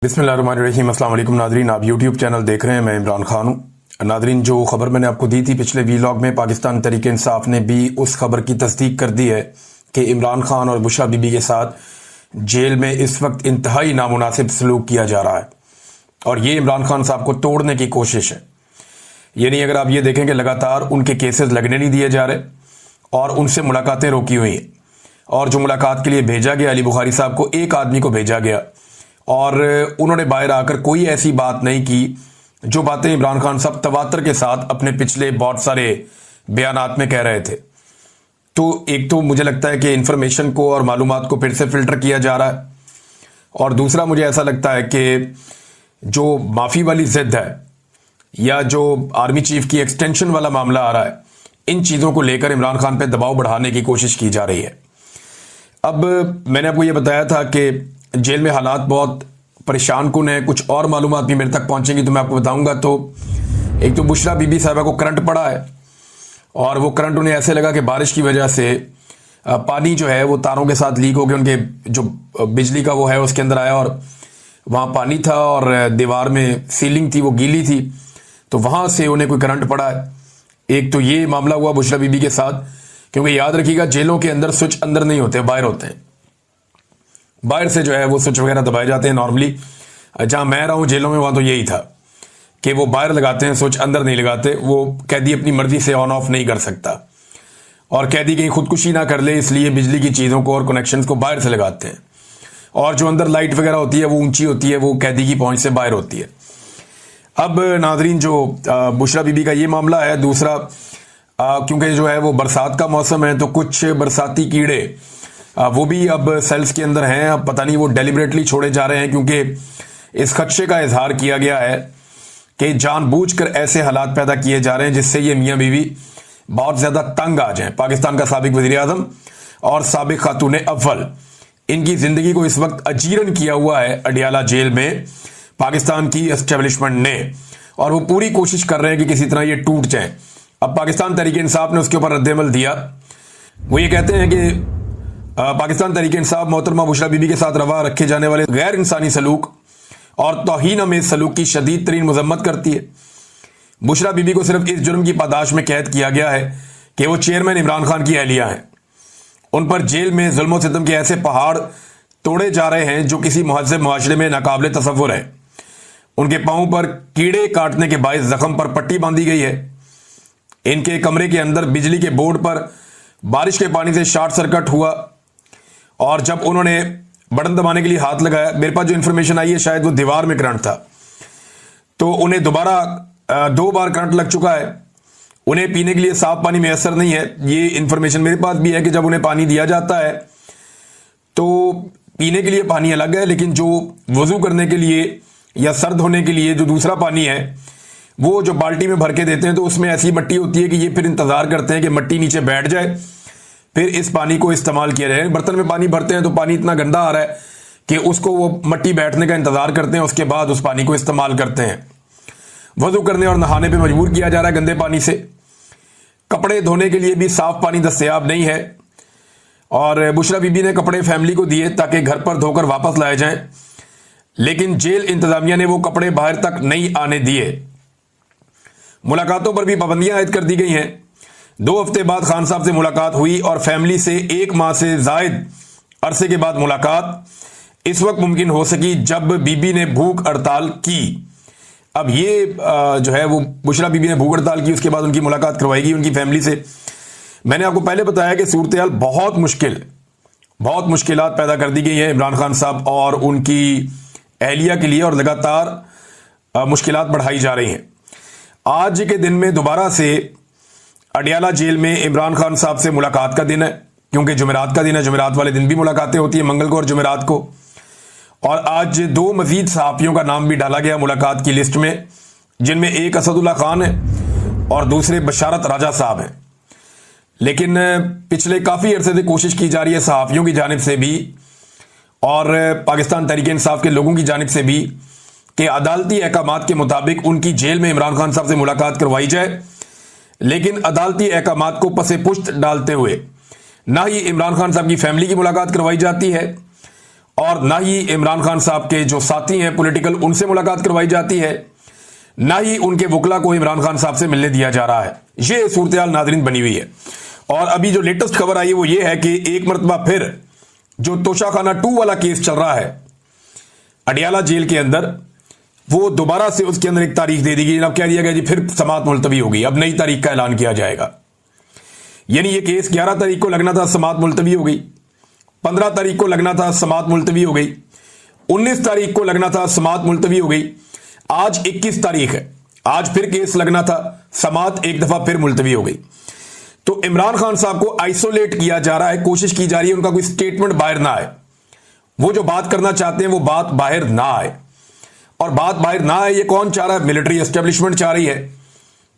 बिस्मिल्लाहिर्रहमानिर्रहीम। अस्सलाम वालेकुम नादरीन, आप यूट्यूब चैनल देख रहे हैं। मैं इमरान खान हूँ। नादरीन, जो खबर मैंने आपको दी थी पिछले वीलॉग में, पाकिस्तान तहरीक इंसाफ ने भी उस खबर की तस्दीक कर दी है कि इमरान खान और बुशरा बीबी के साथ जेल में इस वक्त इंतहाई नामुनासिब सलूक किया जा रहा है और ये इमरान खान साहब को तोड़ने की कोशिश है। यानी अगर आप ये देखें कि लगातार उनके केसेस लगने नहीं दिए जा रहे और उनसे मुलाकातें रोकी हुई हैं, और जो मुलाकात के लिए भेजा गया अली बुखारी साहब को, एक आदमी को भेजा गया और उन्होंने बाहर आकर कोई ऐसी बात नहीं की जो बातें इमरान खान साहब तवातर के साथ अपने पिछले बहुत सारे बयानात में कह रहे थे। तो एक तो मुझे लगता है कि इंफॉर्मेशन को और मालूमात को फिर से फिल्टर किया जा रहा है, और दूसरा मुझे ऐसा लगता है कि जो माफ़ी वाली जिद है या जो आर्मी चीफ की एक्सटेंशन वाला मामला आ रहा है, इन चीज़ों को लेकर इमरान खान पे दबाव बढ़ाने की कोशिश की जा रही है। अब मैंने आपको ये बताया था कि जेल में हालात बहुत परेशान कुन है। कुछ और मालूमात भी मेरे तक पहुंचेंगी तो मैं आपको बताऊंगा। तो एक तो बुशरा बीबी साहिबा को करंट पड़ा है और वो करंट उन्हें ऐसे लगा कि बारिश की वजह से पानी जो है वो तारों के साथ लीक हो गया, उनके जो बिजली का वो है उसके अंदर आया और वहाँ पानी था और दीवार में सीलिंग थी वो गीली थी, तो वहाँ से उन्हें कोई करंट पड़ा है। एक तो ये मामला हुआ बुशरा बीबी के साथ, क्योंकि याद रखिएगा जेलों के अंदर स्विच अंदर नहीं होते, बाहर होते हैं। बाहर से जो है वो स्विच वगैरह दबाए जाते हैं। नॉर्मली जहां मैं रहा हूं जेलों में, वहां तो यही था कि वो बाहर लगाते हैं स्विच, अंदर नहीं लगाते। वो कैदी अपनी मर्जी से ऑन ऑफ नहीं कर सकता और कैदी कहीं खुदकुशी ना कर ले, इसलिए बिजली की चीज़ों को और कनेक्शंस को बाहर से लगाते हैं। और जो अंदर लाइट वगैरह होती है वो ऊंची होती है, वो कैदी की पहुंच से बाहर होती है। अब नाजरीन, जो बुशरा बीबी का ये मामला है, दूसरा क्योंकि जो है वो बरसात का मौसम है तो कुछ बरसाती कीड़े वो भी अब सेल्स के अंदर हैं। अब पता नहीं वो डेलिबरेटली छोड़े जा रहे हैं, क्योंकि इस खदशे का इजहार किया गया है कि जानबूझकर ऐसे हालात पैदा किए जा रहे हैं जिससे ये मियाँ बीवी बहुत ज्यादा तंग आ जाएं। पाकिस्तान का साबिक वजीर आजम और साबिक खातून अव्वल, इनकी जिंदगी को इस वक्त अजीरन किया हुआ है अडियाला जेल में पाकिस्तान की एस्टेब्लिशमेंट ने, और वो पूरी कोशिश कर रहे हैं कि किसी तरह ये टूट जाए। अब पाकिस्तान तहरीक इंसाफ ने उसके ऊपर रद्देअमल दिया। वो ये कहते हैं कि पाकिस्तान तहरीक इंसाफ मोहतरमा बुशरा बीबी के साथ रवा रखे जाने वाले गैर इंसानी सलूक और तौहीन में सलूक की शदीद तरीन मजम्मत करती है। बुशरा बीबी को सिर्फ इस जुर्म की पादाश में कैद किया गया है कि वो चेयरमैन इमरान खान की अहलिया हैं। उन पर जेल में जुल्म सितम के ऐसे पहाड़ तोड़े जा रहे हैं जो किसी महज़्ज़ब मुआशरे में नाकाबिले तसव्वुर है। उनके पांव पर कीड़े काटने के बायस जख्म पर पट्टी बांधी गई है। इनके कमरे के अंदर बिजली के बोर्ड पर बारिश के पानी से शॉर्ट सर्किट हुआ और जब उन्होंने बटन दबाने के लिए हाथ लगाया, मेरे पास जो इंफॉर्मेशन आई है शायद वो दीवार में करंट था, तो उन्हें दोबारा 2 बार करंट लग चुका है। उन्हें पीने के लिए साफ पानी मैसर नहीं है। ये इंफॉर्मेशन मेरे पास भी है कि जब उन्हें पानी दिया जाता है तो पीने के लिए पानी अलग है, लेकिन जो वजू करने के लिए या सर धोने के लिए जो दूसरा पानी है वो जो बाल्टी में भर के देते हैं, तो उसमें ऐसी मिट्टी होती है कि ये फिर इंतजार करते हैं कि मिट्टी नीचे बैठ जाए, फिर इस पानी को इस्तेमाल किया जाए। बर्तन में पानी भरते हैं तो पानी इतना गंदा आ रहा है कि उसको वो मिट्टी बैठने का इंतजार करते हैं, उसके बाद उस पानी को इस्तेमाल करते हैं। वजू करने और नहाने पे मजबूर किया जा रहा है गंदे पानी से। कपड़े धोने के लिए भी साफ पानी दस्तयाब नहीं है, और बुशरा बीबी ने कपड़े फैमिली को दिए ताकि घर पर धोकर वापस लाए जाएं, लेकिन जेल इंतजामिया ने वो कपड़े बाहर तक नहीं आने दिए। मुलाकातों पर भी पाबंदियां आयद कर दी गई हैं। 2 हफ्ते बाद खान साहब से मुलाकात हुई और फैमिली से 1 माह से जायद अरसे के बाद मुलाकात इस वक्त मुमकिन हो सकी जब बीबी ने भूख हड़ताल की। अब ये जो है वो बुशरा बीबी ने भूख हड़ताल की, उसके बाद उनकी मुलाकात करवाई गई उनकी फैमिली से। मैंने आपको पहले बताया कि सूरत हाल बहुत मुश्किलात पैदा कर दी गई है इमरान खान साहब और उनकी अहलिया के लिए, और लगातार मुश्किलात बढ़ाई जा रही हैं। आज के दिन में दोबारा से अडियाला जेल में इमरान खान साहब से मुलाकात का दिन है, क्योंकि जुमेरात का दिन है। जुमेरात वाले दिन भी मुलाकातें होती है, मंगल को और जुमेरात को। और आज 2 मजीद सहाफियों का नाम भी डाला गया मुलाकात की लिस्ट में, जिनमें एक असदुल्ला खान है और दूसरे बशारत राजा साहब हैं। लेकिन पिछले काफ़ी अरसे से कोशिश की जा रही है सहाफियों की जानिब से भी और पाकिस्तान तहरीक इंसाफ के लोगों की जानिब से भी कि अदालती अहकामात के मुताबिक उनकी जेल में इमरान खान साहब से मुलाकात करवाई जाए, लेकिन अदालती अहकामात को पसे पुश्त डालते हुए ना ही इमरान खान साहब की फैमिली की मुलाकात करवाई जाती है और ना ही इमरान खान साहब के जो साथी हैं पॉलिटिकल उनसे मुलाकात करवाई जाती है, ना ही उनके वकला को इमरान खान साहब से मिलने दिया जा रहा है। ये सूरत-ए-हाल नाज़रीन बनी हुई है। और अभी जो लेटेस्ट खबर आई है वो ये है कि एक मरतबा फिर जो तोशाखाना 2 वाला केस चल रहा है अडियाला जेल के अंदर, वो दोबारा से उसके अंदर एक तारीख दे दी गई। अब कह दिया गया जी फिर समाअत मुलतवी होगी, अब नई तारीख का ऐलान किया जाएगा। यानी ये केस 11 तारीख को लगना था, समाअत मुलतवी हो गई। 15 तारीख को लगना था, समाअत मुलतवी हो गई। 19 तारीख को लगना था, समाअत मुलतवी हो गई। आज 21 तारीख है, आज फिर केस लगना था, समाअत एक दफा फिर मुलतवी हो गई। तो इमरान खान साहब को आइसोलेट किया जा रहा है, कोशिश की जा रही है उनका कोई स्टेटमेंट बाहर ना आए। वो जो बात करना चाहते हैं वो बात बाहर ना आए। और बात बाहर ना आए ये कौन चाह रहा है? मिलिट्री एस्टेब्लिशमेंट चाह रही है,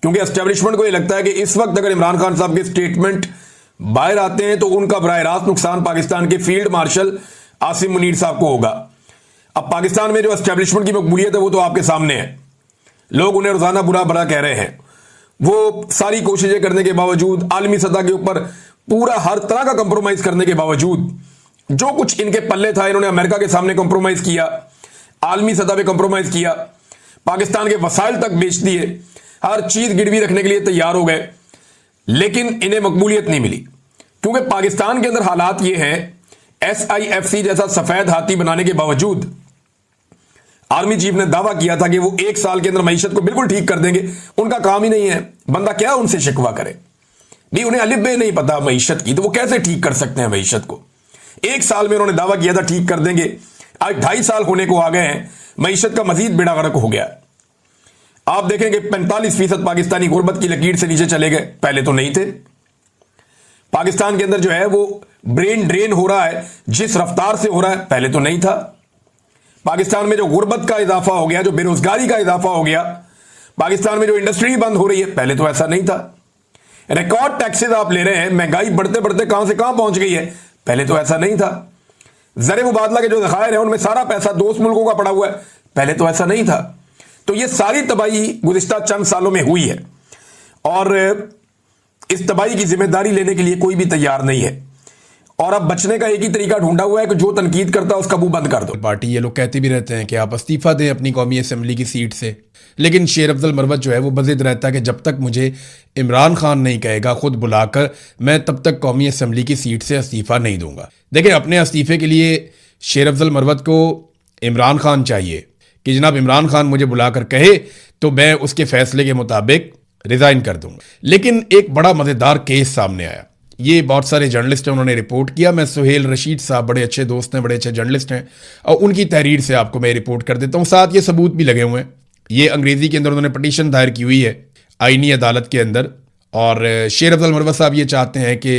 क्योंकि एस्टेब्लिशमेंट को ये लगता है कि इस वक्त अगर इमरान खान साहब के स्टेटमेंट बाहर आते हैं तो उनका बराह रास्त नुकसान पाकिस्तान के फील्ड मार्शल आसिम मुनीर साहब को होगा। अब पाकिस्तान में जो एस्टेब्लिशमेंट की मकबूलियत है वो तो आपके सामने है। लोग उन्हें रोजाना बुरा भला कह रहे हैं। वो सारी कोशिशें करने के बावजूद, आलमी सतह के ऊपर पूरा हर तरह का कंप्रोमाइज करने के बावजूद, जो कुछ इनके पल्ले था इन्होंने अमेरिका के सामने कंप्रोमाइज किया, आलमी सतह पे कंप्रोमाइज किया, पाकिस्तान के वसाइल तक बेच दिए, हर चीज गिरवी रखने के लिए तैयार हो गए, लेकिन इन्हें मकबूलियत नहीं मिली। क्योंकि पाकिस्तान के अंदर हालात ये हैं, SIFC जैसा सफेद हाथी बनाने के बावजूद आर्मी चीफ ने दावा किया था कि वो 1 साल के अंदर मईशत को बिल्कुल ठीक कर देंगे। उनका काम ही नहीं है, बंदा क्या उनसे शिकवा करे भी, उन्हें अलिफ बे नहीं पता मईशत की, तो वो कैसे ठीक कर सकते हैं मईशत को? 1 साल में उन्होंने दावा किया था ठीक कर देंगे, आज 2.5 साल होने को आ गए हैं, मईशत का मजीद बेड़ा गर्क हो गया। आप देखेंगे 45% पाकिस्तानी गुर्बत की लकीर से नीचे चले गए, पहले तो नहीं थे। पाकिस्तान के अंदर जो है वो ब्रेन ड्रेन हो रहा है, जिस रफ्तार से हो रहा है पहले तो नहीं था। पाकिस्तान में जो गुर्बत का इजाफा हो गया, जो बेरोजगारी का इजाफा हो गया, पाकिस्तान में जो इंडस्ट्री बंद हो रही है, पहले तो ऐसा नहीं था। रिकॉर्ड टैक्सेस आप ले रहे हैं, महंगाई बढ़ते बढ़ते कहां से कहां पहुंच गई है, पहले तो ऐसा नहीं था। ज़र मुबादला के जो ज़खायर है उनमें सारा पैसा दोस्त मुल्कों का पड़ा हुआ है, पहले तो ऐसा नहीं था। तो ये सारी तबाही गुज़िश्ता चंद सालों में हुई है और इस तबाही की जिम्मेदारी लेने के लिए कोई भी तैयार नहीं है। और अब बचने का एक ही तरीका ढूंढा हुआ है कि जो तनकीद करता है उसका मुंह बंद कर दो। पार्टी ये लोग कहते भी रहते हैं कि आप इस्तीफा दें अपनी कौमी असेंबली की सीट से, लेकिन शेर अफजल मरवत जो है वो बज़िद रहता है कि जब तक मुझे इमरान खान नहीं कहेगा खुद बुलाकर, मैं तब तक कौमी असेंबली की सीट से इस्तीफा नहीं दूंगा। देखिए, अपने इस्तीफे के लिए शेर अफजल मरवत को इमरान खान चाहिए कि जनाब इमरान खान मुझे बुलाकर कहे तो मैं उसके फैसले के मुताबिक रिजाइन कर दूंगा। लेकिन एक बड़ा मज़ेदार केस सामने आया। ये बहुत सारे जर्नलिस्ट हैं, उन्होंने रिपोर्ट किया। मैं सुहेल रशीद साहब बड़े अच्छे दोस्त हैं, बड़े अच्छे जर्नलिस्ट हैं, और उनकी तहरीर से आपको मैं रिपोर्ट कर देता हूँ। साथ ये सबूत भी लगे हुए हैं। ये अंग्रेजी के अंदर उन्होंने पटिशन दायर की हुई है आईनी अदालत के अंदर, और शेर अफजल मरवत साहब ये चाहते हैं कि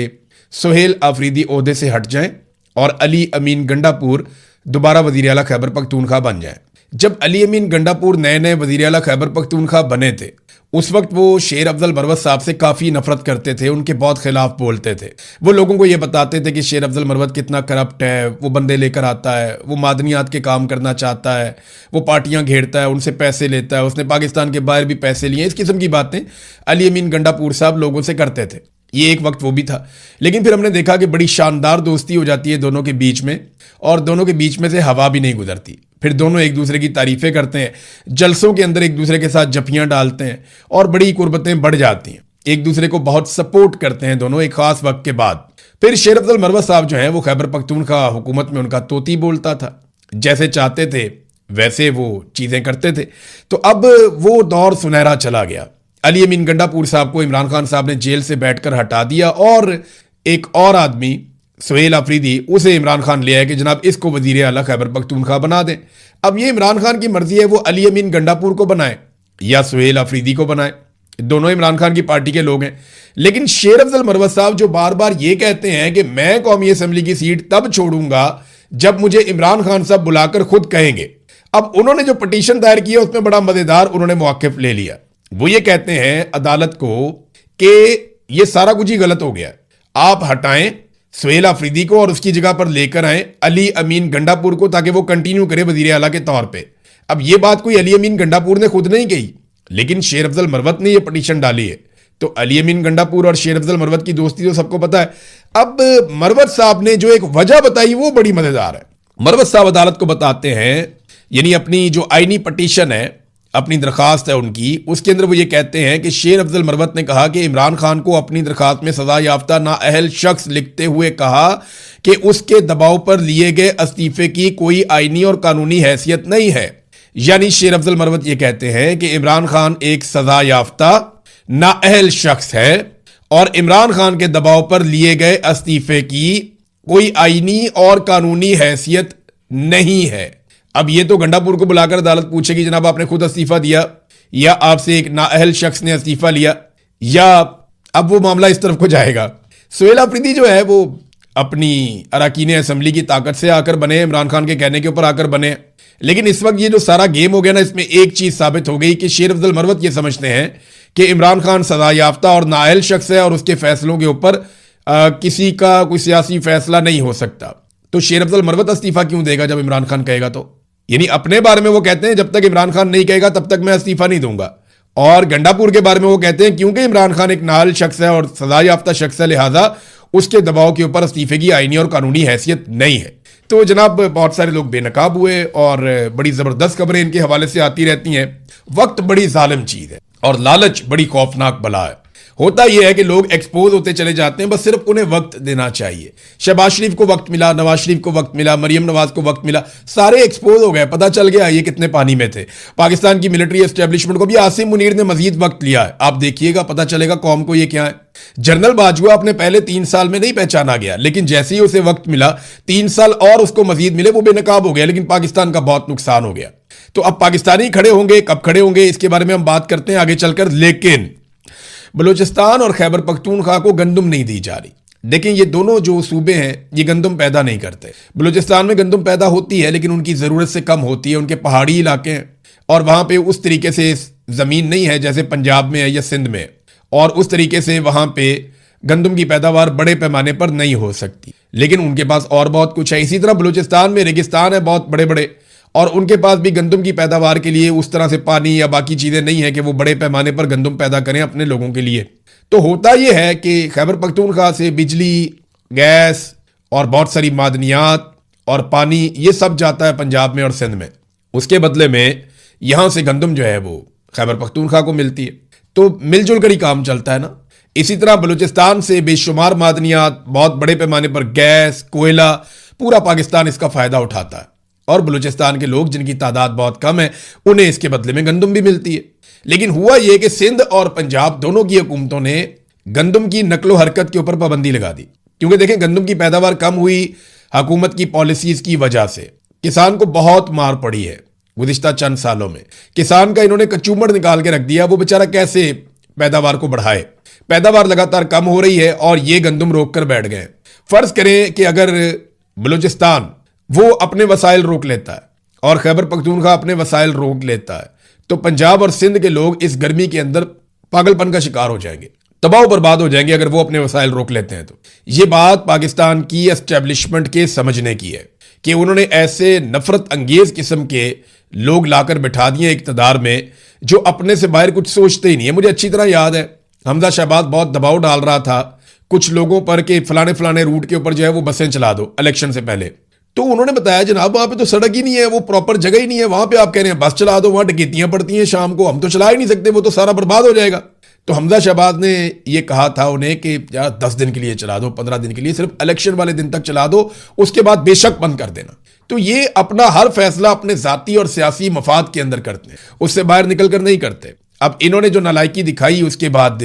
सुहेल आफरीदी ओहदे से हट जाएं और अली अमीन गंडापुर दोबारा वज़ीर आला खैबर पख्तूनख्वा बन जाएं। जब अली अमीन गंडापुर नए नए वज़ीर आला खैबर पख्तूनख्वा बने थे, उस वक्त वो शेर अफजल मरवत साहब से काफ़ी नफरत करते थे, उनके बहुत खिलाफ बोलते थे। वो लोगों को ये बताते थे कि शेर अफजल मरवत कितना करप्ट है, वो बंदे लेकर आता है, वो मादनियात के काम करना चाहता है, वो पार्टियां घेरता है, उनसे पैसे लेता है, उसने पाकिस्तान के बाहर भी पैसे लिए। इस किस्म की बातें अली अमीन गंडापुर साहब लोगों से करते थे। ये एक वक्त वो भी था। लेकिन फिर हमने देखा कि बड़ी शानदार दोस्ती हो जाती है दोनों के बीच में, और दोनों के बीच में से हवा भी नहीं गुजरती। फिर दोनों एक दूसरे की तारीफें करते हैं, जलसों के अंदर एक दूसरे के साथ जफियां डालते हैं और बड़ी कुर्बतें बढ़ जाती हैं। एक दूसरे को बहुत सपोर्ट करते हैं दोनों एक खास वक्त के बाद। फिर शेर अफजल मरवत साहब जो है वो खैबर पख्तूनख्वा हुकूमत में उनका तोती बोलता था, जैसे चाहते थे वैसे वो चीज़ें करते थे। तो अब वो दौर सुनहरा चला गया। अली अमीन गंडापुर साहब को इमरान खान साहब ने जेल से बैठकर हटा दिया, और एक और आदमी सुहेल आफरीदी, उसे इमरान खान ले आए कि जनाब इसको वजीर आला खैबर पख्तूनख्वा बना दें। अब ये इमरान खान की मर्जी है, वो अली अमीन गंडापुर को बनाए या सुहेल आफरीदी को बनाए, दोनों इमरान खान की पार्टी के लोग हैं। लेकिन शेर अफजल मरवत साहब जो बार बार ये कहते हैं कि मैं कौमी असेंबली की सीट तब छोड़ूंगा जब मुझे इमरान खान साहब बुलाकर खुद कहेंगे। अब उन्होंने जो पटिशन दायर किया उसमें बड़ा मजेदार उन्होंने मौक़िफ़ ले लिया। वो ये कहते हैं अदालत को कि ये सारा कुछ ही गलत हो गया, आप हटाएं सुहेल आफरीदी को और उसकी जगह पर लेकर आए अली अमीन गंडापुर को, ताकि वो कंटिन्यू करे वजीर आला के तौर पे। अब ये बात कोई अली अमीन गंडापुर ने खुद नहीं कही, लेकिन शेर अफजल मरवत ने ये पटिशन डाली है। तो अली अमीन गंडापुर और शेर अफजल मरवत की दोस्ती तो सबको पता है। अब मरवत साहब ने जो एक वजह बताई वो बड़ी मजेदार है। मरवत साहब अदालत को बताते हैं, यानी अपनी जो आईनी पटिशन है, अपनी दरखास्त है उनकी, उसके अंदर वो ये कहते हैं कि शेर अफजल मरवत ने कहा कि इमरान खान को अपनी दरखास्त में सजा याफ्ता नाअहल शख्स लिखते हुए कहा कि उसके दबाव पर लिए गए इस्तीफे की कोई आईनी और कानूनी हैसियत नहीं है। यानी शेर अफजल मरवत ये कहते हैं कि इमरान खान एक सजा याफ्ता नाअहल शख्स है और इमरान खान के दबाव पर लिए गए इस्तीफे की कोई आईनी और कानूनी हैसियत नहीं है। अब ये तो गंडापुर को बुलाकर अदालत पूछेगी, जनाब आपने खुद इस्तीफा दिया या आपसे एक नाअहल शख्स ने इस्तीफा लिया, या अब वो मामला इस तरफ को जाएगा। सुहेल अफरीदी जो है वो अपनी अरकान असम्बली की ताकत से आकर बने, इमरान खान के कहने के ऊपर आकर बने, लेकिन इस वक्त ये जो सारा गेम हो गया ना, इसमें एक चीज साबित हो गई कि शेर अफजल मरवत ये समझते हैं कि इमरान खान सजा याफ्ता और नाअहल शख्स है और उसके फैसलों के ऊपर किसी का कोई सियासी फैसला नहीं हो सकता। तो शेर अफजल मरवत इस्तीफा क्यों देगा जब इमरान खान कहेगा? तो यानी अपने बारे में वो कहते हैं जब तक इमरान खान नहीं कहेगा तब तक मैं इस्तीफा नहीं दूंगा, और गंडापुर के बारे में वो कहते हैं क्योंकि इमरान खान एक नाअहल शख्स है और सजा याफ्ता शख्स है, लिहाजा उसके दबाव के ऊपर इस्तीफे की आईनी और कानूनी हैसियत नहीं है। तो जनाब बहुत सारे लोग बेनकाब हुए और बड़ी जबरदस्त खबरें इनके हवाले से आती रहती हैं। वक्त बड़ी जालिम चीज है और लालच बड़ी खौफनाक बला है। होता यह है कि लोग एक्सपोज होते चले जाते हैं, बस सिर्फ उन्हें वक्त देना चाहिए। शहबाज शरीफ को वक्त मिला, नवाज शरीफ को वक्त मिला, मरियम नवाज को वक्त मिला, सारे एक्सपोज हो गए, पता चल गया ये कितने पानी में थे। पाकिस्तान की मिलिट्री एस्टेब्लिशमेंट को भी आसिम मुनीर ने मजीद वक्त लिया है, आप देखिएगा पता चलेगा कौम को ये क्या है। जनरल बाजवा अपने पहले 3 साल में नहीं पहचाना गया, लेकिन जैसे ही उसे वक्त मिला 3 साल और उसको मजीद मिले, वो बेनकाब हो गया, लेकिन पाकिस्तान का बहुत नुकसान हो गया। तो अब पाकिस्तानी खड़े होंगे, कब खड़े होंगे इसके बारे में हम बात करते हैं आगे चलकर। लेकिन बलूचिस्तान और खैबर पख्तूनख्वा को गंदम नहीं दी जा रही। देखें ये दोनों जो सूबे हैं ये गंदम पैदा नहीं करते। बलूचिस्तान में गंदम पैदा होती है लेकिन उनकी ज़रूरत से कम होती है, उनके पहाड़ी इलाके हैं और वहाँ पे उस तरीके से ज़मीन नहीं है जैसे पंजाब में है या सिंध में, और उस तरीके से वहाँ पे गंदम की पैदावार बड़े पैमाने पर नहीं हो सकती। लेकिन उनके पास और बहुत कुछ है। इसी तरह बलूचिस्तान में रेगिस्तान है बहुत बड़े बड़े, और उनके पास भी गंदम की पैदावार के लिए उस तरह से पानी या बाकी चीज़ें नहीं है कि वो बड़े पैमाने पर गंदम पैदा करें अपने लोगों के लिए। तो होता यह है कि खैबर पख्तूनख्वा से बिजली, गैस और बहुत सारी मादनियात और पानी ये सब जाता है पंजाब में और सिंध में। उसके बदले में यहाँ से गंदम जो है वो खैबर पख्तूनख्वा को मिलती है, तो मिलजुल कर ही काम चलता है ना। इसी तरह बलूचिस्तान से बेशुमार मादनियात, बहुत बड़े पैमाने पर गैस, कोयला, पूरा पाकिस्तान इसका फ़ायदा उठाता है, और बलूचिस्तान के लोग जिनकी तादाद बहुत कम है उन्हें इसके बदले में गंदम भी मिलती है। लेकिन हुआ यह कि सिंध और पंजाब दोनों की हुकूमतों ने गंदम की नकलो हरकत के ऊपर पाबंदी लगा दी, क्योंकि देखें गंदम की पैदावार कम हुई हुकूमत की पॉलिसीज की वजह से। किसान को बहुत मार पड़ी है गुज़िश्ता चंद सालों में। किसान का इन्होंने कचूमड़ निकाल के रख दिया, वो बेचारा कैसे पैदावार को बढ़ाए। पैदावार लगातार कम हो रही है और ये गंदम रोक कर बैठ गए। फर्ज करें कि अगर बलूचिस्तान वो अपने वसाइल रोक लेता है और खैबर पख्तूनख्वा अपने वसाइल रोक लेता है, तो पंजाब और सिंध के लोग इस गर्मी के अंदर पागलपन का शिकार हो जाएंगे, तबाह बर्बाद हो जाएंगे अगर वो अपने वसाइल रोक लेते हैं। तो ये बात पाकिस्तान की एस्टेब्लिशमेंट के समझने की है कि उन्होंने ऐसे नफरत अंगेज किस्म के लोग लाकर बिठा दिए इक़्तिदार में जो अपने से बाहर कुछ सोचते ही नहीं है। मुझे अच्छी तरह याद है हमजा शहबाज बहुत दबाव डाल रहा था कुछ लोगों पर कि फलाने फलाने रूट के ऊपर जो है वो बसें चला दो इलेक्शन से पहले। तो उन्होंने बताया जनाब वहां पे तो सड़क ही नहीं है, वो प्रॉपर जगह ही नहीं है, वहां पे आप कह रहे हैं बस चला दो, वहां डकैतियां पड़ती हैं शाम को, हम तो चला ही नहीं सकते, वो तो सारा बर्बाद हो जाएगा। तो हमजा शहबाज ने ये कहा था उन्हें कि यार 10 दिन के लिए चला दो, 15 दिन के लिए, सिर्फ इलेक्शन वाले दिन तक चला दो, उसके बाद बेशक बंद कर देना। तो ये अपना हर फैसला अपने जाती और सियासी मफाद के अंदर करते हैं, उससे बाहर निकल कर नहीं करते। अब इन्होंने जो नालायकी दिखाई उसके बाद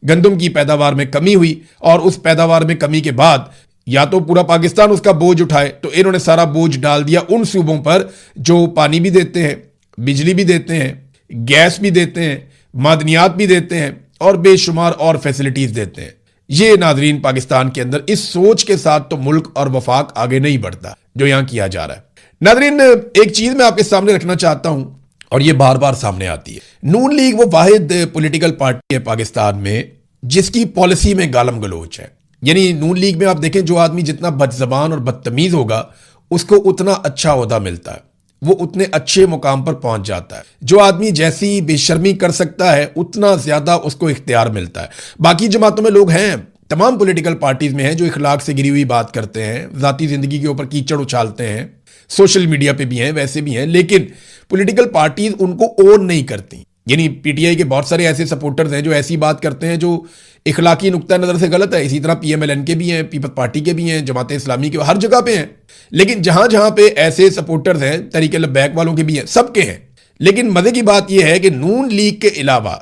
गंदम की पैदावार में कमी हुई, और उस पैदावार में कमी के बाद या तो पूरा पाकिस्तान उसका बोझ उठाए, तो इन्होंने सारा बोझ डाल दिया उन सूबों पर जो पानी भी देते हैं, बिजली भी देते हैं, गैस भी देते हैं, मादनियात भी देते हैं और बेशुमार और फैसिलिटीज देते हैं। ये नाजरीन पाकिस्तान के अंदर इस सोच के साथ तो मुल्क और वफाक आगे नहीं बढ़ता जो यहां किया जा रहा है। नाजरीन एक चीज मैं आपके सामने रखना चाहता हूं और ये बार बार सामने आती है। नून लीग वो वाहिद पॉलिटिकल पार्टी है पाकिस्तान में जिसकी पॉलिसी में गालम गलोच है। यानी नून लीग में आप देखें जो आदमी जितना बदजबान और बदतमीज होगा उसको उतना अच्छा ओहदा मिलता है, वो उतने अच्छे मुकाम पर पहुंच जाता है। जो आदमी जैसी बेशर्मी कर सकता है उतना ज्यादा उसको इख्तियार मिलता है। बाकी जमातों में लोग हैं, तमाम पॉलिटिकल पार्टीज में हैं जो इखलाक से गिरी हुई बात करते हैं, जाती जिंदगी के ऊपर कीचड़ उछालते हैं, सोशल मीडिया पे भी हैं, वैसे भी हैं, लेकिन पॉलिटिकल पार्टीज उनको ओन नहीं करती। यानी पीटीआई के बहुत सारे ऐसे सपोर्टर्स हैं जो ऐसी बात करते हैं जो इखलाकी नुक्ता नज़र से गलत है। इसी तरह पीएमएलएन के भी हैं, पीपल्स पार्टी के भी हैं, जमात इस्लामी के, हर जगह पे हैं। लेकिन जहां जहां पे ऐसे सपोर्टर्स हैं, तहरीक लब्बैक वालों के भी हैं, सबके हैं। लेकिन मजे की बात यह है कि नून लीग के अलावा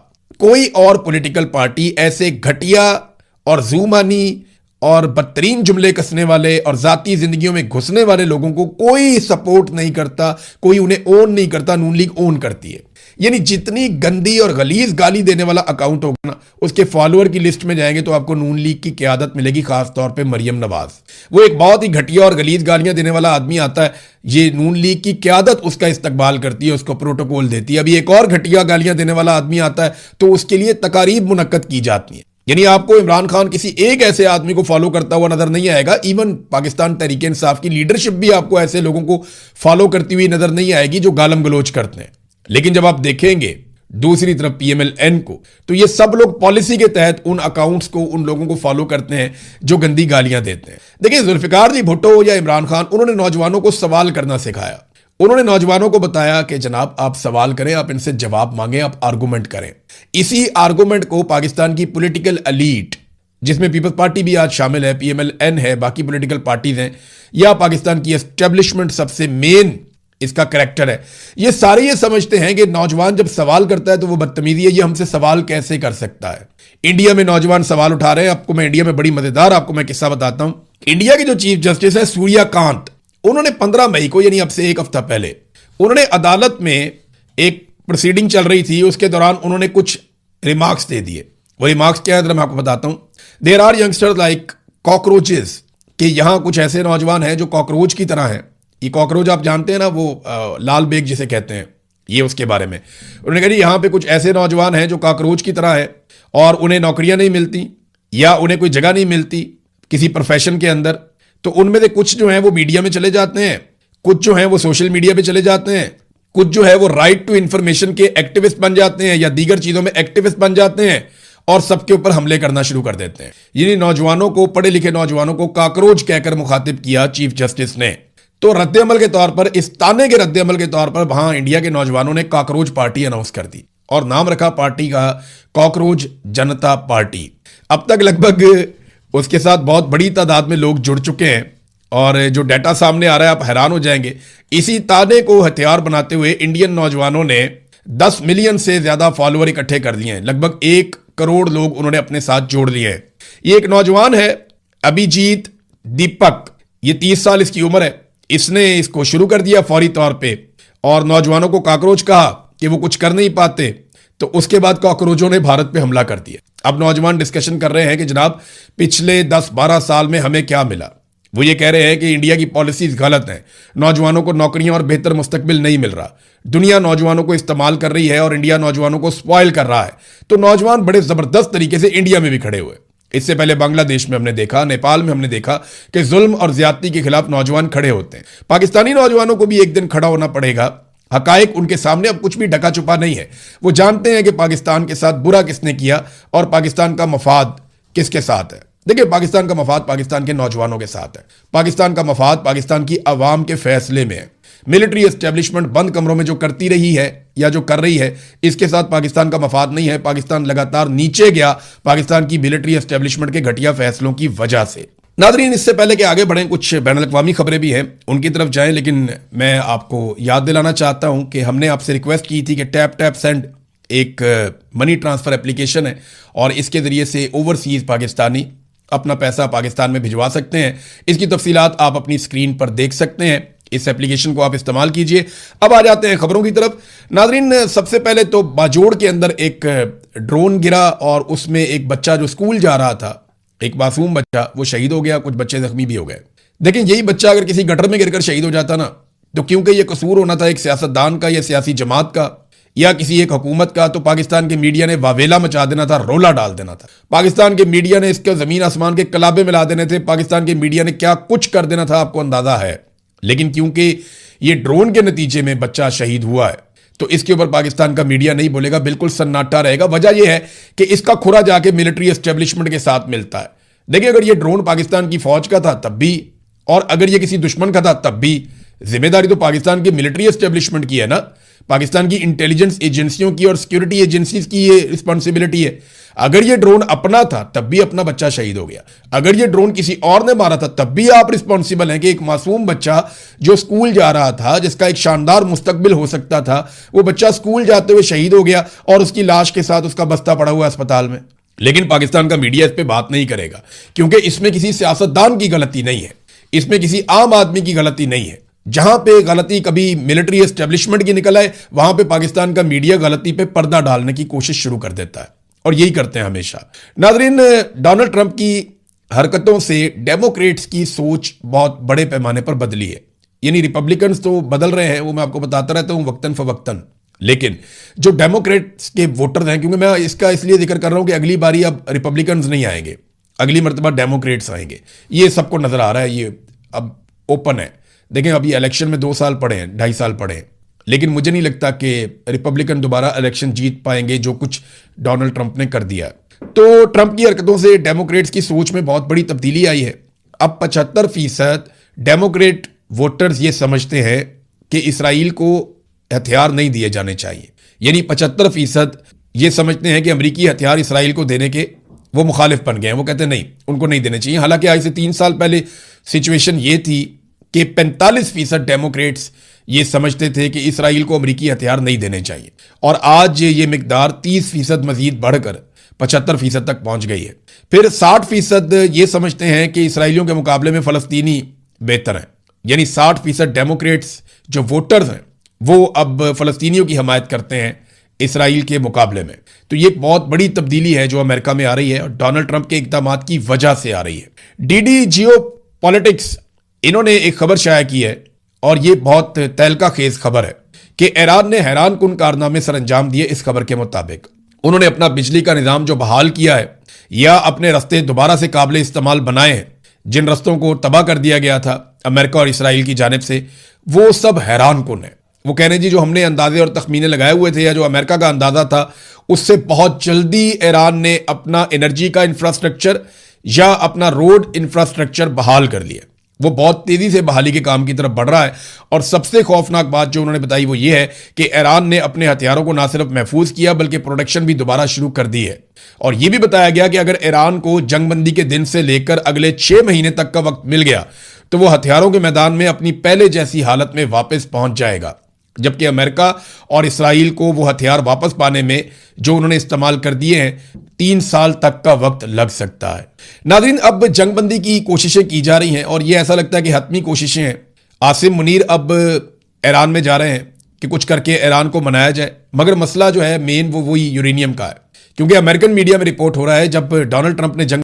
कोई और पॉलिटिकल पार्टी ऐसे घटिया और जुमानी और बदतरीन जुमले कसने वाले और जाती जिंदगियों में घुसने वाले लोगों को कोई सपोर्ट नहीं करता, कोई उन्हें ओन नहीं करता। नून लीग ओन करती है। यानी जितनी गंदी और गलीज गाली देने वाला अकाउंट होगा ना, उसके फॉलोअर की लिस्ट में जाएंगे तो आपको नून लीग की क़यादत मिलेगी, खास तौर पे मरियम नवाज। वो एक बहुत ही घटिया और गलीज गालियां देने वाला आदमी आता है, ये नून लीग की क़यादत उसका इस्तकबाल करती है, उसको प्रोटोकॉल देती है। अभी एक और घटिया गालियां देने वाला आदमी आता है तो उसके लिए तकारीब मुनक्कद की जाती है। यानी आपको इमरान खान किसी एक ऐसे आदमी को फॉलो करता हुआ नजर नहीं आएगा। इवन पाकिस्तान तहरीक इंसाफ की लीडरशिप भी आपको ऐसे लोगों को फॉलो करती हुई नजर नहीं आएगी जो गालम गलोच करते हैं। लेकिन जब आप देखेंगे दूसरी तरफ पीएमएलएन को, तो ये सब लोग पॉलिसी के तहत उन अकाउंट्स को, उन लोगों को फॉलो करते हैं जो गंदी गालियां देते हैं। देखिए, जुल्फिकार जी भुट्टो या इमरान खान, उन्होंने नौजवानों को सवाल करना सिखाया। उन्होंने नौजवानों को बताया कि जनाब आप सवाल करें, आप इनसे जवाब मांगें, आप आर्गुमेंट करें। इसी आर्गुमेंट को पाकिस्तान की पॉलिटिकल एलीट, जिसमें पीपल्स पार्टी भी आज शामिल है, पीएमएलएन है, बाकी पॉलिटिकल पार्टीज हैं, या पाकिस्तान की एस्टेब्लिशमेंट सबसे मेन इसका करैक्टर है, ये सारे ये समझते हैं कि नौजवान जब सवाल करता है तो वो बदतमीजी है, ये हमसे सवाल कैसे कर सकता है। इंडिया में नौजवान सवाल उठा रहे हैं। आपको मैं इंडिया में बड़ी मजेदार आपको मैं किस्सा बताता हूं। इंडिया के जो चीफ जस्टिस है सूर्यकांत, उन्होंने 15 मई को, यानी अब से एक हफ्ता पहले, उन्होंने अदालत में एक प्रोसीडिंग चल रही थी, उसके दौरान उन्होंने कुछ रिमार्क्स दे दिए। वो रिमार्क्स क्या है मैं आपको बताता हूं। There are youngsters like cockroaches, कि यहां कुछ ऐसे नौजवान हैं जो कॉकरोच की तरह हैं। ये कॉकरोच आप जानते हैं ना, वो लाल बेग जिसे कहते हैं, ये उसके बारे में उन्होंने कहा यहां पे कुछ ऐसे नौजवान हैं जो कॉकरोच की तरह है और उन्हें नौकरियां नहीं मिलती या उन्हें कोई जगह नहीं मिलती किसी प्रोफेशन के अंदर। तो उनमें से कुछ जो है वो मीडिया में चले जाते हैं, कुछ जो है वो सोशल मीडिया पे चले जाते हैं, कुछ जो है वो राइट टू इंफॉर्मेशन के एक्टिविस्ट बन जाते हैं या दीगर चीजों में एक्टिविस्ट बन जाते हैं और सबके ऊपर हमले करना शुरू कर देते हैं। यानी नौजवानों को, पढ़े लिखे नौजवानों को कॉकरोच कहकर मुखातिब किया चीफ जस्टिस ने। तो रद्द-ए-अमल के तौर पर, इस ताने के रद्द-ए-अमल के तौर पर, वहां इंडिया के नौजवानों ने कॉकरोच पार्टी अनाउंस कर दी और नाम रखा पार्टी का कॉकरोच जनता पार्टी। अब तक लगभग उसके साथ बहुत बड़ी तादाद में लोग जुड़ चुके हैं और जो डाटा सामने आ रहा है आप हैरान हो जाएंगे। इसी ताने को हथियार बनाते हुए इंडियन नौजवानों ने 10 मिलियन से ज्यादा फॉलोअर इकट्ठे कर लिए हैं। लगभग 1 करोड़ लोग उन्होंने अपने साथ जोड़ लिए हैं। ये एक नौजवान है अभिजीत दीपक, ये 30 साल इसकी उम्र है। इसने इसको शुरू कर दिया फौरी तौर पे और नौजवानों को कॉकरोच कहा कि वो कुछ कर नहीं पाते। तो उसके बाद कॉकरोचों ने भारत पे हमला कर दिया। अब नौजवान डिस्कशन कर रहे हैं कि जनाब पिछले 10-12 साल में हमें क्या मिला। वो ये कह रहे हैं कि इंडिया की पॉलिसीज गलत हैं, नौजवानों को नौकरियां और बेहतर मुस्तकबिल नहीं मिल रहा, दुनिया नौजवानों को इस्तेमाल कर रही है और इंडिया नौजवानों को स्पॉइल कर रहा है। तो नौजवान बड़े जबरदस्त तरीके से इंडिया में भी खड़े हुए। इससे पहले बांग्लादेश में हमने देखा, नेपाल में हमने देखा कि जुल्म और ज्यादती के खिलाफ नौजवान खड़े होते हैं। पाकिस्तानी नौजवानों को भी एक दिन खड़ा होना पड़ेगा। हकायक उनके सामने अब कुछ भी ढका छुपा नहीं है। वो जानते हैं कि पाकिस्तान के साथ बुरा किसने किया और पाकिस्तान का मफाद किसके साथ है। देखिए, पाकिस्तान का मफाद पाकिस्तान के नौजवानों के साथ है। पाकिस्तान का मफाद पाकिस्तान की आवाम के फैसले में है। मिलिट्री एस्टेब्लिशमेंट बंद कमरों में जो करती रही है या जो कर रही है, इसके साथ पाकिस्तान का मफाद नहीं है। पाकिस्तान लगातार नीचे गया पाकिस्तान की मिलिट्री एस्टेब्लिशमेंट के घटिया फैसलों की वजह से। नादरीन, इससे पहले कि आगे बढ़ें, कुछ बैनुल-अक़वामी खबरें भी हैं, उनकी तरफ जाएं। लेकिन मैं आपको याद दिलाना चाहता हूं कि हमने आपसे रिक्वेस्ट की थी कि टैप टैप सेंड एक मनी ट्रांसफर एप्लीकेशन है और इसके जरिए से ओवरसीज पाकिस्तानी अपना पैसा पाकिस्तान में भिजवा सकते हैं। इसकी तफसीलात आप अपनी स्क्रीन पर देख सकते हैं। इस एप्लीकेशन को आप इस्तेमाल कीजिए। अब आ जाते हैं खबरों की तरफ। नादरीन, सबसे पहले तो बाजोड़ के अंदर एक ड्रोन गिरा और उसमें एक बच्चा जो स्कूल जा रहा था, एक मासूम बच्चा, वो शहीद हो गया। कुछ बच्चे जख्मी भी हो गए। देखिए, यही बच्चा अगर किसी गटर में गिरकर शहीद हो जाता ना, तो क्योंकि ये कसूर होना था एक सियासतदान का या सियासी जमात का या किसी एक हुकूमत का, तो पाकिस्तान के मीडिया ने वावेला मचा देना था, रोला डाल देना था। पाकिस्तान के मीडिया ने इसके जमीन आसमान के कलाबे मिला देने थे। पाकिस्तान के मीडिया ने क्या कुछ कर देना था, आपको अंदाजा है। लेकिन क्योंकि ये ड्रोन के नतीजे में बच्चा शहीद हुआ है, तो इसके ऊपर पाकिस्तान का मीडिया नहीं बोलेगा, बिल्कुल सन्नाटा रहेगा। वजह यह है कि इसका खुरा जाके मिलिट्री एस्टेब्लिशमेंट के साथ मिलता है। देखिए, अगर ये ड्रोन पाकिस्तान की फौज का था तब भी, और अगर ये किसी दुश्मन का था तब भी, जिम्मेदारी तो पाकिस्तान की मिलिट्री एस्टेब्लिशमेंट की है ना, पाकिस्तान की इंटेलिजेंस एजेंसियों की और सिक्योरिटी एजेंसीज की ये रिस्पॉन्सिबिलिटी है। अगर ये ड्रोन अपना था तब भी अपना बच्चा शहीद हो गया, अगर ये ड्रोन किसी और ने मारा था तब भी आप रिस्पॉन्सिबल हैं कि एक मासूम बच्चा जो स्कूल जा रहा था, जिसका एक शानदार मुस्तकबिल हो सकता था, वो बच्चा स्कूल जाते हुए शहीद हो गया और उसकी लाश के साथ उसका बस्ता पड़ा हुआ अस्पताल में। लेकिन पाकिस्तान का मीडिया इस पर बात नहीं करेगा क्योंकि इसमें किसी सियासतदान की गलती नहीं है, इसमें किसी आम आदमी की गलती नहीं है। जहां पे गलती कभी मिलिट्री एस्टेब्लिशमेंट की निकल आए, वहां पे पाकिस्तान का मीडिया गलती पे पर्दा डालने की कोशिश शुरू कर देता है, और यही करते हैं हमेशा। नाजरीन, डोनाल्ड ट्रंप की हरकतों से डेमोक्रेट्स की सोच बहुत बड़े पैमाने पर बदली है। यानी रिपब्लिकन्स तो बदल रहे हैं, वो मैं आपको बताता रहता हूं वक्तन फवक्तन, लेकिन जो डेमोक्रेट्स के वोटर हैं, क्योंकि मैं इसका इसलिए जिक्र कर रहा हूं कि अगली बारी अब रिपब्लिकन्स नहीं आएंगे, अगली मरतबा डेमोक्रेट्स आएंगे, ये सबको नजर आ रहा है, ये अब ओपन है। देखें, अभी इलेक्शन में 2 साल पड़े हैं, 2.5 साल पड़े हैं, लेकिन मुझे नहीं लगता कि रिपब्लिकन दोबारा इलेक्शन जीत पाएंगे जो कुछ डोनाल्ड ट्रंप ने कर दिया। तो ट्रंप की हरकतों से डेमोक्रेट्स की सोच में बहुत बड़ी तब्दीली आई है। अब 75% डेमोक्रेट वोटर्स ये समझते हैं कि इसराइल को हथियार नहीं दिए जाने चाहिए। यानी 75% ये समझते हैं कि अमेरिकी हथियार इसराइल को देने के वो मुखालिफ बन गए हैं, वो कहते हैं नहीं, उनको नहीं देने चाहिए। हालांकि आज से 3 साल पहले सिचुएशन ये थी कि 45% डेमोक्रेट्स ये समझते थे कि इसराइल को अमेरिकी हथियार नहीं देने चाहिए, और आज ये मिकदार 30% मजीद बढ़कर 75% तक पहुंच गई है। फिर 60% ये समझते हैं कि इसराइलियों के मुकाबले में फलस्तीनी बेहतर हैं। यानी 60% डेमोक्रेट्स जो वोटर्स हैं वो अब फलस्तीनियों की हमायत करते हैं इसराइल के मुकाबले में। तो ये बहुत बड़ी तब्दीली है जो अमेरिका में आ रही है और डोनाल्ड ट्रंप के इकदाम की वजह से आ रही है। डीडी जियो पॉलिटिक्स, इन्होंने एक खबर शाया की है और ये बहुत तहलका खेज खबर है कि ईरान ने हैरान कुन कारनामे सर अंजाम दिए। इस खबर के मुताबिक उन्होंने अपना बिजली का निज़ाम जो बहाल किया है या अपने रस्ते दोबारा से काबिल इस्तेमाल बनाए हैं, जिन रस्तों को तबाह कर दिया गया था अमेरिका और इसराइल की जानिब से, वो सब हैरान कुन है। वो कह रहे हैं जी जो हमने अंदाजे और तखमीने लगाए हुए थे या जो अमेरिका का अंदाजा था, उससे बहुत जल्दी ईरान ने अपना एनर्जी का इंफ्रास्ट्रक्चर या अपना रोड इंफ्रास्ट्रक्चर बहाल कर लिया। वो बहुत तेजी से बहाली के काम की तरफ बढ़ रहा है। और सबसे खौफनाक बात जो उन्होंने बताई वो ये है कि ईरान ने अपने हथियारों को ना सिर्फ महफूज किया बल्कि प्रोडक्शन भी दोबारा शुरू कर दी है। और यह भी बताया गया कि अगर ईरान को जंगबंदी के दिन से लेकर अगले 6 महीने तक का वक्त मिल गया तो वो हथियारों के मैदान में अपनी पहले जैसी हालत में वापस पहुंच जाएगा, जबकि अमेरिका और इसराइल को वो हथियार वापस पाने में जो उन्होंने इस्तेमाल कर दिए हैं 3 साल तक का वक्त लग सकता है। नाज़रीन, अब जंगबंदी की कोशिशें की जा रही हैं और ये ऐसा लगता है कि हतमी कोशिशें हैं। आसिम मुनीर अब ईरान में जा रहे हैं कि कुछ करके ईरान को मनाया जाए, मगर मसला जो है मेन वो वही यूरेनियम का है, क्योंकि अमेरिकन मीडिया में रिपोर्ट हो रहा है जब डोनाल्ड ट्रंप ने जंग